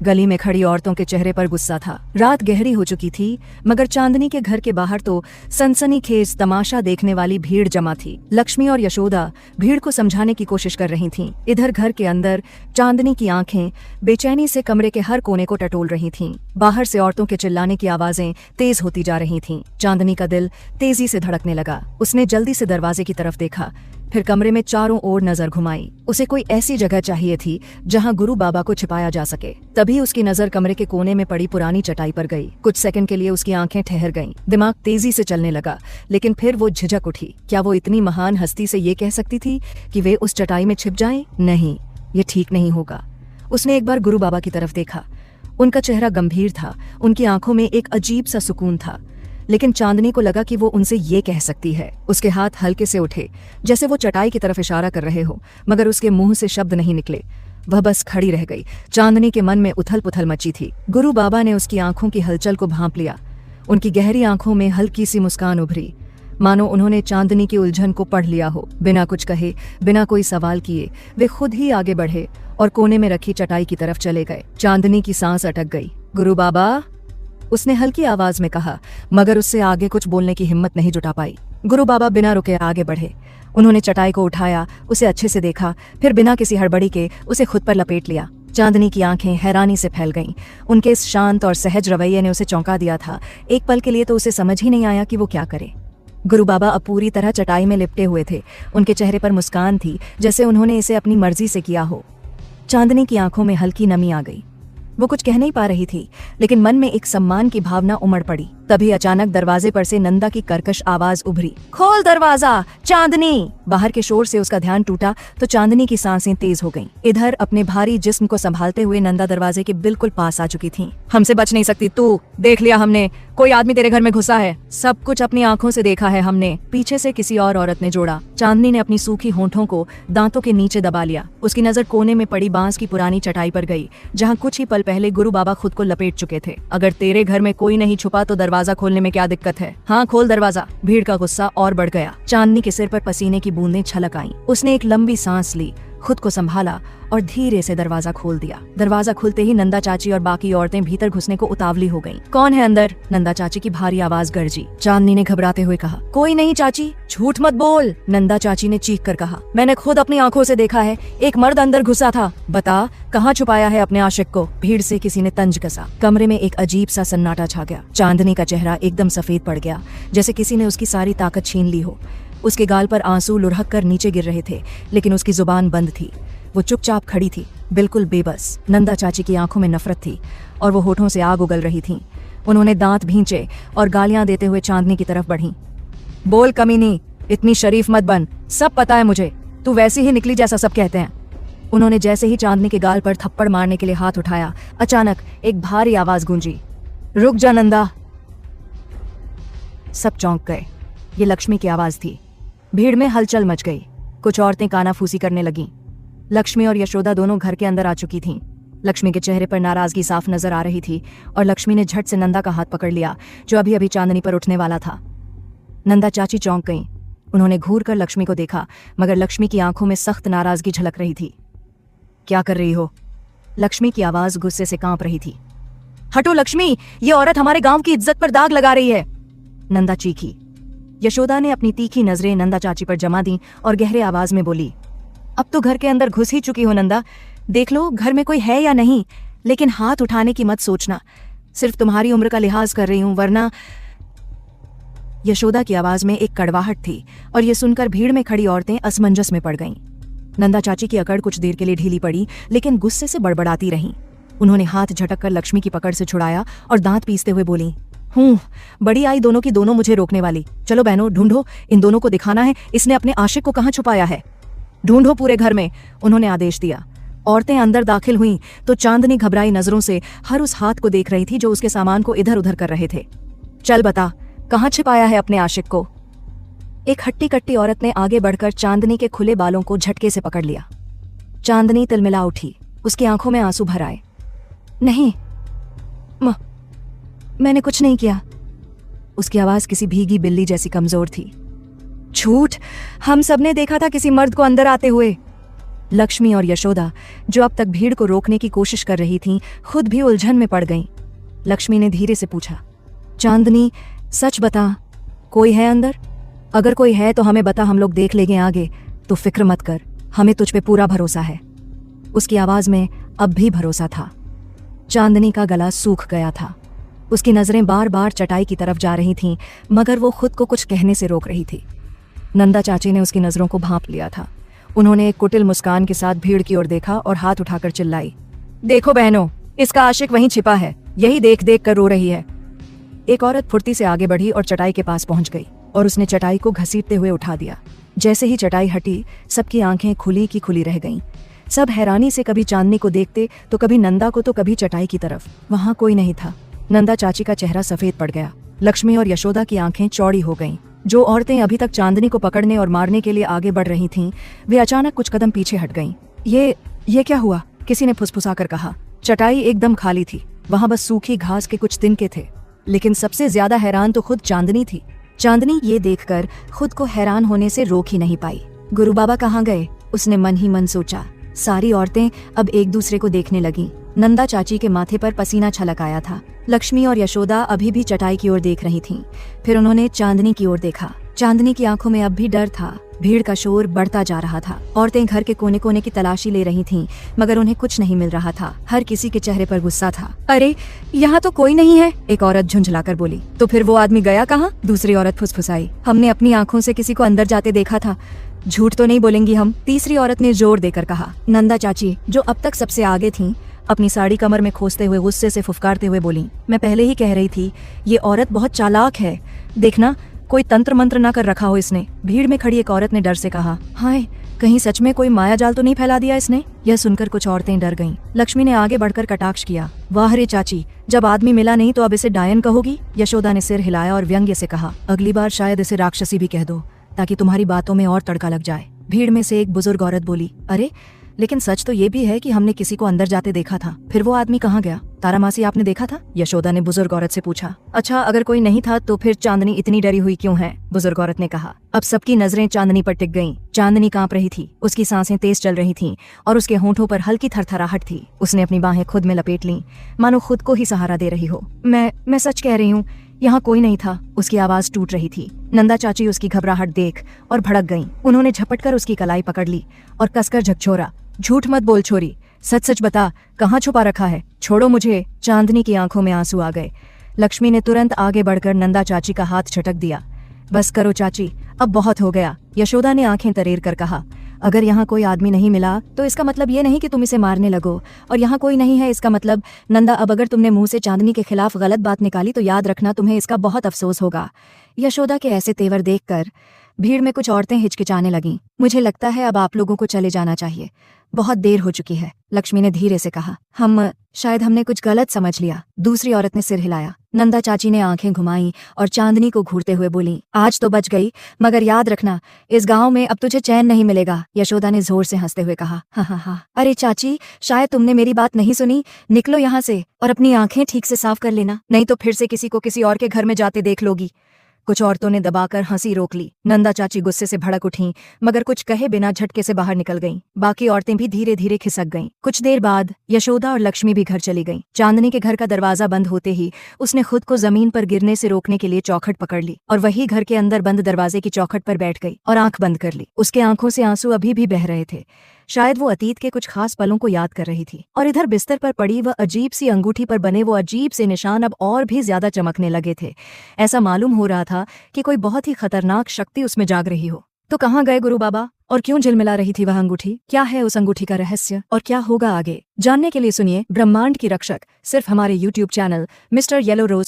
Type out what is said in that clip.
गली में खड़ी औरतों के चेहरे पर गुस्सा था। रात गहरी हो चुकी थी, मगर चांदनी के घर के बाहर तो सनसनीखेज तमाशा देखने वाली भीड़ जमा थी। लक्ष्मी और यशोदा भीड़ को समझाने की कोशिश कर रही थीं। इधर घर के अंदर चांदनी की आंखें बेचैनी से कमरे के हर कोने को टटोल रही थीं। बाहर से औरतों के चिल्लाने की आवाजें तेज होती जा रही थीं। चांदनी का दिल तेजी से धड़कने लगा। उसने जल्दी से दरवाजे की तरफ देखा, फिर कमरे में चारों ओर नजर घुमाई। उसे कोई ऐसी जगह चाहिए थी जहां गुरु बाबा को छिपाया जा सके। तभी उसकी नजर कमरे के कोने में पड़ी पुरानी चटाई पर गई। कुछ सेकंड के लिए उसकी आंखें ठहर गईं। दिमाग तेजी से चलने लगा, लेकिन फिर वो झिझक उठी। क्या वो इतनी महान हस्ती से ये कह सकती थी कि वे उस चटाई में छिप जाएं? नहीं, ये ठीक नहीं होगा। उसने एक बार गुरु बाबा की तरफ देखा। उनका चेहरा गंभीर था, उनकी आंखों में एक अजीब सा सुकून था, लेकिन चांदनी को लगा कि वो उनसे ये कह सकती है। उसके हाथ हल्के से उठे, जैसे वो चटाई की तरफ इशारा कर रहे हो, मगर उसके मुंह से शब्द नहीं निकले। वह बस खड़ी रह गई। चांदनी के मन में उथल पुथल मची थी। गुरु बाबा ने उसकी आंखों की हलचल को भांप लिया। उनकी गहरी आंखों में हल्की सी मुस्कान उभरी, मानो उन्होंने चांदनी की उलझन को पढ़ लिया हो। बिना कुछ कहे, बिना कोई सवाल किए, वे खुद ही आगे बढ़े और कोने में रखी चटाई की तरफ चले गए। चांदनी की सांस अटक गई। गुरु बाबा, उसने हल्की आवाज में कहा, मगर उससे आगे कुछ बोलने की हिम्मत नहीं जुटा पाई। गुरु बाबा बिना रुके आगे बढ़े। उन्होंने चटाई को उठाया, उसे अच्छे से देखा, फिर बिना किसी हड़बड़ी के उसे खुद पर लपेट लिया। चांदनी की आंखें हैरानी से फैल गईं। उनके इस शांत और सहज रवैये ने उसे चौंका दिया था। एक पल के लिए तो उसे समझ ही नहीं आया कि वो क्या करे। गुरु बाबा अब पूरी तरह चटाई में लिपटे हुए थे। उनके चेहरे पर मुस्कान थी, जैसे उन्होंने इसे अपनी मर्जी से किया हो। चांदनी की आंखों में हल्की नमी आ गई। वो कुछ कह नहीं पा रही थी, लेकिन मन में एक सम्मान की भावना उमड़ पड़ी। तभी अचानक दरवाजे पर से नंदा की कर्कश आवाज उभरी, खोल दरवाजा चांदनी। बाहर के शोर से उसका ध्यान टूटा तो चांदनी की सांसें तेज हो गईं। इधर अपने भारी जिस्म को संभालते हुए नंदा दरवाजे के बिल्कुल पास आ चुकी थी। हमसे बच नहीं सकती तू, देख लिया हमने, कोई आदमी तेरे घर में घुसा है, सब कुछ अपनी आंखों से देखा है हमने, पीछे से किसी और औरत ने जोड़ा। चांदनी ने अपनी सूखी होंठों को दांतों के नीचे दबा लिया। उसकी नजर कोने में पड़ी बांस की पुरानी चटाई पर गई, जहाँ कुछ ही पल पहले गुरु बाबा खुद को लपेट चुके थे। अगर तेरे घर में कोई नहीं छुपा तो दरवाजा खोलने में क्या दिक्कत है? हाँ, खोल दरवाजा। भीड़ का गुस्सा और बढ़ गया। चांदनी के सिर पर पसीने की बूंदें छलक आईं। उसने एक लंबी सांस ली, खुद को संभाला और धीरे से दरवाजा खोल दिया। दरवाजा खुलते ही नंदा चाची और बाकी औरतें भीतर घुसने को उतावली हो गईं। कौन है अंदर? नंदा चाची की भारी आवाज गरजी। चांदनी ने घबराते हुए कहा, कोई नहीं चाची। झूठ मत बोल, नंदा चाची ने चीख कर कहा। मैंने खुद अपनी आंखों से देखा है, एक मर्द अंदर घुसा था। बता, कहाँ छुपाया है अपने आशिक को? भीड़ से किसी ने तंज कसा। कमरे में एक अजीब सा सन्नाटा छा गया। चांदनी का चेहरा एकदम सफेद पड़ गया, जैसे किसी ने उसकी सारी ताकत छीन ली हो। उसके गाल पर आंसू लुढ़क कर नीचे गिर रहे थे, लेकिन उसकी जुबान बंद थी। वो चुपचाप खड़ी थी, बिल्कुल बेबस। नंदा चाची की आंखों में नफरत थी और वो होठों से आग उगल रही थीं। उन्होंने दांत भींचे और गालियां देते हुए चांदनी की तरफ बढ़ीं। बोल कमीनी, इतनी शरीफ मत बन, सब पता है मुझे, तू वैसी ही निकली जैसा सब कहते हैं। उन्होंने जैसे ही चांदनी के गाल पर थप्पड़ मारने के लिए हाथ उठाया, अचानक एक भारी आवाज गूंजी, रुक जा नंदा। सब चौंक गए। ये लक्ष्मी की आवाज थी। भीड़ में हलचल मच गई। कुछ औरतें कानाफूसी करने लगीं। लक्ष्मी और यशोदा दोनों घर के अंदर आ चुकी थीं। लक्ष्मी के चेहरे पर नाराजगी साफ नजर आ रही थी और लक्ष्मी ने झट से नंदा का हाथ पकड़ लिया, जो अभी अभी चांदनी पर उठने वाला था। नंदा चाची चौंक गईं। उन्होंने घूर कर लक्ष्मी को देखा, मगर लक्ष्मी की आंखों में सख्त नाराजगी झलक रही थी। क्या कर रही हो? लक्ष्मी की आवाज गुस्से से कांप रही थी। हटो लक्ष्मी, ये औरत हमारे गांव की इज्जत पर दाग लगा रही है, नंदा चीखी। यशोदा ने अपनी तीखी नजरें नंदा चाची पर जमा दी और गहरे आवाज में बोली, अब तो घर के अंदर घुस ही चुकी हो नंदा, देख लो घर में कोई है या नहीं, लेकिन हाथ उठाने की मत सोचना। सिर्फ तुम्हारी उम्र का लिहाज कर रही हूं, वरना। यशोदा की आवाज में एक कड़वाहट थी और ये सुनकर भीड़ में खड़ी औरतें असमंजस में पड़ गईं। नंदा चाची की अकड़ कुछ देर के लिए ढीली पड़ी, लेकिन गुस्से से बड़बड़ाती रहीं। उन्होंने हाथ झटक कर लक्ष्मी की पकड़ से छुड़ाया और दांत पीसते हुए बोली, बड़ी आई दोनों की दोनों मुझे रोकने वाली। चलो बहनों, ढूंढो, इन दोनों को दिखाना है इसने अपने आशिक को कहाँ छुपाया है। ढूंढो पूरे घर में, उन्होंने आदेश दिया। औरतें अंदर दाखिल हुईं तो चांदनी घबराई नजरों से हर उस हाथ को देख रही थी जो उसके सामान को इधर उधर कर रहे थे। चल बता, कहाँ छिपाया है अपने आशिक को? एक हट्टी कट्टी औरत ने आगे बढ़कर चांदनी के खुले बालों को झटके से पकड़ लिया। चांदनी तिलमिला उठी, उसकी आंखों में आंसू भर आए। नहीं, मैंने कुछ नहीं किया। उसकी आवाज किसी भीगी बिल्ली जैसी कमजोर थी। झूठ, हम सबने देखा था किसी मर्द को अंदर आते हुए। लक्ष्मी और यशोदा, जो अब तक भीड़ को रोकने की कोशिश कर रही थीं, खुद भी उलझन में पड़ गईं। लक्ष्मी ने धीरे से पूछा, चांदनी, सच बता, कोई है अंदर? अगर कोई है तो हमें बता, हम लोग देख लेंगे आगे। तो फिक्र मत कर, हमें तुझ पे पूरा भरोसा है। उसकी आवाज में अब भी भरोसा था। चांदनी का गला सूख गया था। उसकी नजरें बार बार चटाई की तरफ जा रही थीं, मगर वो खुद को कुछ कहने से रोक रही थी। नंदा चाची ने उसकी नजरों को भांप लिया था। उन्होंने एक कुटिल मुस्कान के साथ भीड़ की ओर देखा और हाथ उठाकर चिल्लाई, देखो बहनों, इसका आशिक वहीं छिपा है, यही देख देख कर रो रही है। एक औरत फुर्ती से आगे बढ़ी और चटाई के पास पहुंच गई और उसने चटाई को घसीटते हुए उठा दिया। जैसे ही चटाई हटी, सबकी आंखें खुली की खुली रह गईं। सब हैरानी से कभी चांदनी को देखते तो कभी नंदा को तो कभी चटाई की तरफ। वहां कोई नहीं था। नंदा चाची का चेहरा सफेद पड़ गया। लक्ष्मी और यशोदा की आंखें चौड़ी हो गईं। जो औरतें अभी तक चांदनी को पकड़ने और मारने के लिए आगे बढ़ रही थीं, वे अचानक कुछ कदम पीछे हट गईं। ये क्या हुआ? किसी ने फुसफुसाकर कहा। चटाई एकदम खाली थी। वहां बस सूखी घास के कुछ तिनके थे। लेकिन सबसे ज्यादा हैरान तो खुद चांदनी थी। चांदनी ये देखकर खुद को हैरान होने से रोक ही नहीं पाई। गुरु बाबा कहाँ गए? उसने मन ही मन सोचा। सारी औरतें अब एक दूसरे को देखने लगीं। नंदा चाची के माथे पर पसीना छलक आया था। लक्ष्मी और यशोदा अभी भी चटाई की ओर देख रही थीं। फिर उन्होंने चांदनी की ओर देखा। चांदनी की आंखों में अब भी डर था। भीड़ का शोर बढ़ता जा रहा था। औरतें घर के कोने कोने की तलाशी ले रही थीं, मगर उन्हें कुछ नहीं मिल रहा था। हर किसी के चेहरे पर गुस्सा था। अरे, यहाँ तो कोई नहीं है, एक औरत झुंझलाकर बोली। तो फिर वो आदमी गया कहाँ? दूसरी औरत फुसफुसाई। हमने अपनी आंखों से किसी को अंदर जाते देखा था। झूठ तो नहीं बोलेंगी हम? तीसरी औरत ने जोर देकर कहा। नंदा चाची, जो अब तक सबसे आगे थीं, अपनी साड़ी कमर में खोसते हुए गुस्से से फुफकारते हुए बोली, मैं पहले ही कह रही थी, ये औरत बहुत चालाक है। देखना, कोई तंत्र मंत्र ना कर रखा हो इसने। भीड़ में खड़ी एक औरत ने डर से कहा। हाय, कहीं सच में कोई माया जाल तो नहीं फैला दिया इसने? यह सुनकर कुछ औरतें डर गईं। लक्ष्मी ने आगे बढ़कर कटाक्ष किया। वाह रे चाची, जब आदमी मिला नहीं तो अब इसे डायन कहोगी? यशोदा ने सिर हिलाया और व्यंग्य से कहा, अगली बार शायद इसे राक्षसी भी कह दो, ताकि तुम्हारी बातों में और तड़का लग जाए। भीड़ में से एक बुजुर्ग औरत बोली, अरे, लेकिन सच तो ये भी है कि हमने किसी को अंदर जाते देखा था। फिर वो आदमी कहाँ गया? तारामासी, आपने देखा था? यशोदा ने बुजुर्ग औरत से पूछा। अच्छा, अगर कोई नहीं था तो फिर चांदनी इतनी डरी हुई क्यों है? बुजुर्ग औरत ने कहा। अब सबकी नजरें चांदनी पर टिक गईं। चांदनी कांप रही थी। उसकी सांसें तेज चल रही थीं और उसके होंठों पर हल्की थरथराहट थी। उसने अपनी बाहें खुद में लपेट लीं, मानो खुद को ही सहारा दे रही हो। मैं सच कह रही हूँ, यहाँ कोई नहीं था। उसकी आवाज टूट रही थी। नंदा चाची उसकी घबराहट देख और भड़क गईं। उन्होंने झपटकर उसकी कलाई पकड़ ली और कसकर झकझोरा। झूठ मत बोल छोरी, सच सच बता, कहाँ छुपा रखा है? छोड़ो मुझे। चांदनी की आंखों में आंसू आ गए। लक्ष्मी ने तुरंत आगे बढ़कर नंदा चाची का हाथ झटक दिया। बस करो चाची, अब बहुत हो गया। यशोदा ने आंखें तरेर कर कहा, अगर यहाँ कोई आदमी नहीं मिला तो इसका मतलब ये नहीं कि तुम इसे मारने लगो, और यहाँ कोई नहीं है इसका मतलब, नंदा, अब अगर तुमने मुंह से चांदनी के खिलाफ गलत बात निकाली तो याद रखना, तुम्हें इसका बहुत अफसोस होगा। यशोदा के ऐसे तेवर देखकर भीड़ में कुछ औरतें हिचकिचाने लगीं। मुझे लगता है अब आप लोगों को चले जाना चाहिए, बहुत देर हो चुकी है, लक्ष्मी ने धीरे से कहा। शायद हमने कुछ गलत समझ लिया। दूसरी औरत ने सिर हिलाया। नंदा चाची ने आंखें घुमाई और चांदनी को घूरते हुए बोली, आज तो बच गई, मगर याद रखना, इस गांव में अब तुझे चैन नहीं मिलेगा। यशोदा ने जोर से हंसते हुए कहा। हाँ। अरे चाची, शायद तुमने मेरी बात नहीं सुनी। निकलो यहाँ से और अपनी आंखें ठीक से साफ कर लेना, नहीं तो फिर से किसी को किसी और के घर में जाते देख लोगी। कुछ औरतों ने दबाकर हंसी रोक ली। नंदा चाची गुस्से से भड़क उठीं, मगर कुछ कहे बिना झटके से बाहर निकल गईं। बाकी औरतें भी धीरे धीरे खिसक गईं। कुछ देर बाद यशोदा और लक्ष्मी भी घर चली गईं। चांदनी के घर का दरवाजा बंद होते ही उसने खुद को जमीन पर गिरने से रोकने के लिए चौखट पकड़ ली और वही घर के अंदर बंद दरवाजे की चौखट पर बैठ गई और आंख बंद कर ली। उसके आंखों से आंसू अभी भी बह रहे थे। शायद वो अतीत के कुछ खास पलों को याद कर रही थी। और इधर बिस्तर पर पड़ी वह अजीब सी अंगूठी पर बने वो अजीब से निशान अब और भी ज्यादा चमकने लगे थे। ऐसा मालूम हो रहा था कि कोई बहुत ही खतरनाक शक्ति उसमें जाग रही हो। तो कहाँ गए गुरु बाबा, और क्यों झिलमिला रही थी वह अंगूठी? क्या है उस अंगूठी का रहस्य और क्या होगा आगे? जानने के लिए सुनिए ब्रह्मांड की रक्षक, सिर्फ हमारे YouTube चैनल मिस्टर येलो रोज